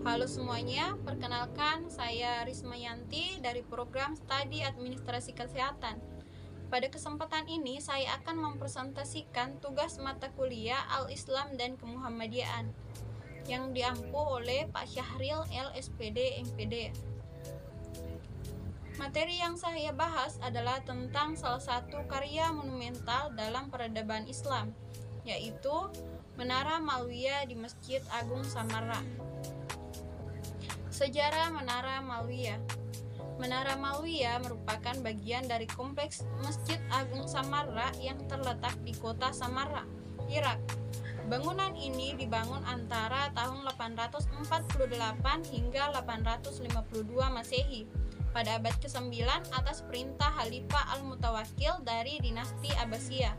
Halo semuanya, perkenalkan saya Risma Yanti dari program Studi Administrasi Kesehatan. Pada kesempatan ini saya akan mempresentasikan tugas mata kuliah Al-Islam dan Kemuhammadiyaan yang diampu oleh Pak Syahril LSPD MPD. Materi yang saya bahas adalah tentang salah satu karya monumental dalam peradaban Islam, yaitu Menara Malwiyah di Masjid Agung Samarra. Sejarah Menara Malwiyah. Menara Malwiyah merupakan bagian dari kompleks Masjid Agung Samarra yang terletak di kota Samarra, Irak. Bangunan ini dibangun antara tahun 848 hingga 852 Masehi pada abad ke-9 atas perintah Khalifah Al-Mutawakkil dari dinasti Abbasiyah.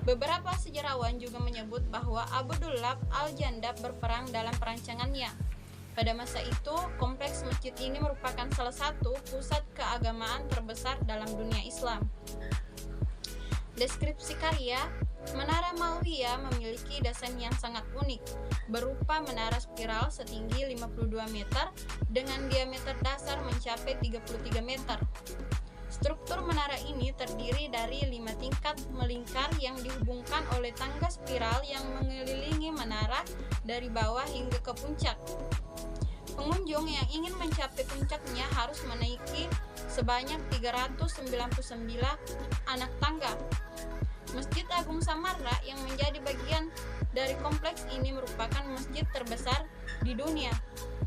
Beberapa sejarawan juga menyebut bahwa Abdullah Al-Jandab berperang dalam perancangannya. Pada masa itu, kompleks masjid ini merupakan salah satu pusat keagamaan terbesar dalam dunia Islam. Deskripsi karya, Menara Malwiyah memiliki desain yang sangat unik, berupa menara spiral setinggi 52 meter dengan diameter dasar mencapai 33 meter. Struktur menara ini terdiri dari 5 tingkat melingkar yang dihubungkan oleh tangga spiral yang mengelilingi menara dari bawah hingga ke puncak. Pengunjung yang ingin mencapai puncaknya harus menaiki sebanyak 399 anak tangga. Masjid Agung Samarra yang menjadi bagian dari kompleks ini merupakan masjid terbesar di dunia,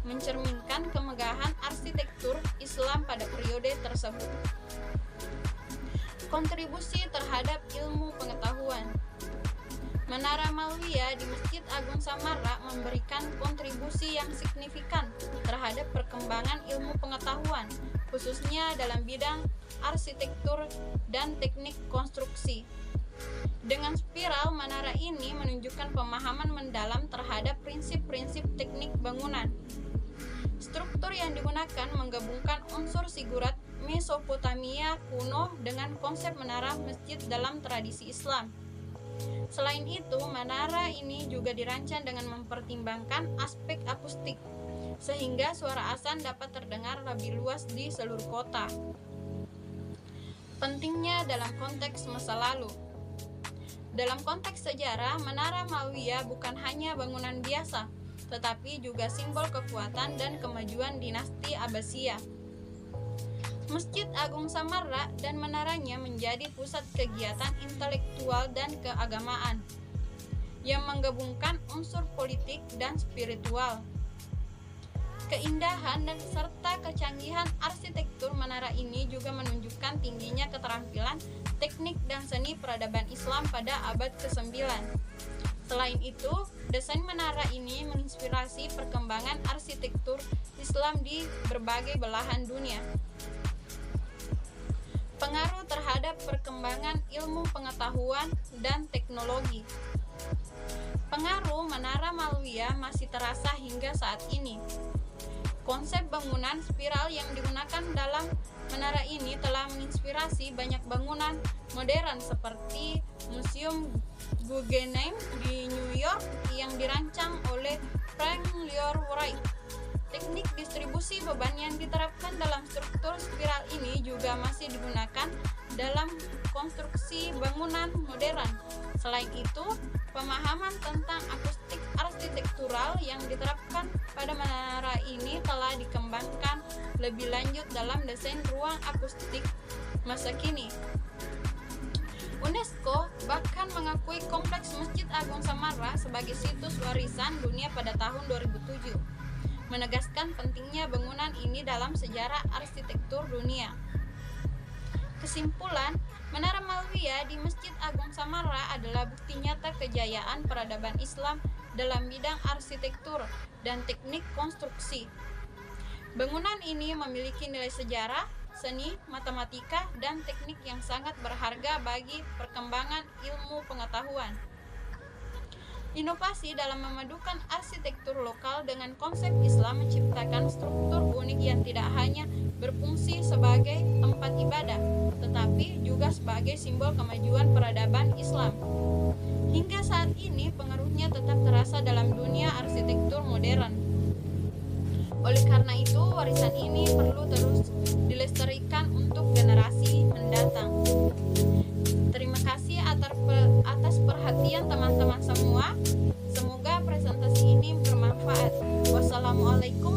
mencerminkan kemegahan arsitektur Islam pada periode tersebut. Kontribusi terhadap ilmu pengetahuan. Menara Malwiyah di Masjid Agung Samarra memberikan kontribusi yang signifikan terhadap perkembangan ilmu pengetahuan, khususnya dalam bidang arsitektur dan teknik konstruksi. Dengan spiral, menara ini menunjukkan pemahaman mendalam terhadap prinsip-prinsip teknik bangunan. Struktur yang digunakan menggabungkan unsur zigurat Mesopotamia kuno dengan konsep menara masjid dalam tradisi Islam. Selain itu, menara ini juga dirancang dengan mempertimbangkan aspek akustik, sehingga suara azan dapat terdengar lebih luas di seluruh kota. Pentingnya dalam konteks masa lalu. Dalam konteks sejarah, Menara Malwiyah bukan hanya bangunan biasa, tetapi juga simbol kekuatan dan kemajuan dinasti Abbasiyah. Masjid Agung Samarra dan menaranya menjadi pusat kegiatan intelektual dan keagamaan yang menggabungkan unsur politik dan spiritual. Keindahan dan serta kecanggihan arsitektur menara ini juga menunjukkan tingginya keterampilan teknik dan seni peradaban Islam pada abad ke-9. Selain itu, desain menara ini menginspirasi perkembangan arsitektur Islam di berbagai belahan dunia. Pengaruh terhadap perkembangan ilmu pengetahuan dan teknologi. Pengaruh Menara Malwiyah masih terasa hingga saat ini. Konsep bangunan spiral yang digunakan dalam menara ini telah menginspirasi banyak bangunan modern seperti Museum Guggenheim di New York yang dirancang oleh Frank Lloyd Wright. Teknik distribusi beban yang diterapkan dalam struktur spiral ini juga masih digunakan dalam konstruksi bangunan modern. Selain itu, pemahaman tentang akustik arsitektural yang diterapkan pada menara ini telah dikembangkan lebih lanjut dalam desain ruang akustik masa kini. UNESCO bahkan mengakui kompleks Masjid Agung Samarra sebagai situs warisan dunia pada tahun 2007. Menegaskan pentingnya bangunan ini dalam sejarah arsitektur dunia. Kesimpulan, Menara Malwiyah di Masjid Agung Samarra adalah bukti nyata kejayaan peradaban Islam dalam bidang arsitektur dan teknik konstruksi. Bangunan ini memiliki nilai sejarah, seni, matematika, dan teknik yang sangat berharga bagi perkembangan ilmu pengetahuan. Inovasi dalam memadukan arsitektur lokal dengan konsep Islam menciptakan struktur unik yang tidak hanya berfungsi sebagai tempat ibadah, tetapi juga sebagai simbol kemajuan peradaban Islam. Hingga saat ini, pengaruhnya tetap terasa dalam dunia arsitektur modern. Oleh karena itu, warisan ini perlu terus dilestarikan untuk generasi mendatang. Terima kasih atas perhatian teman-teman semua. Semoga presentasi ini bermanfaat. Wassalamualaikum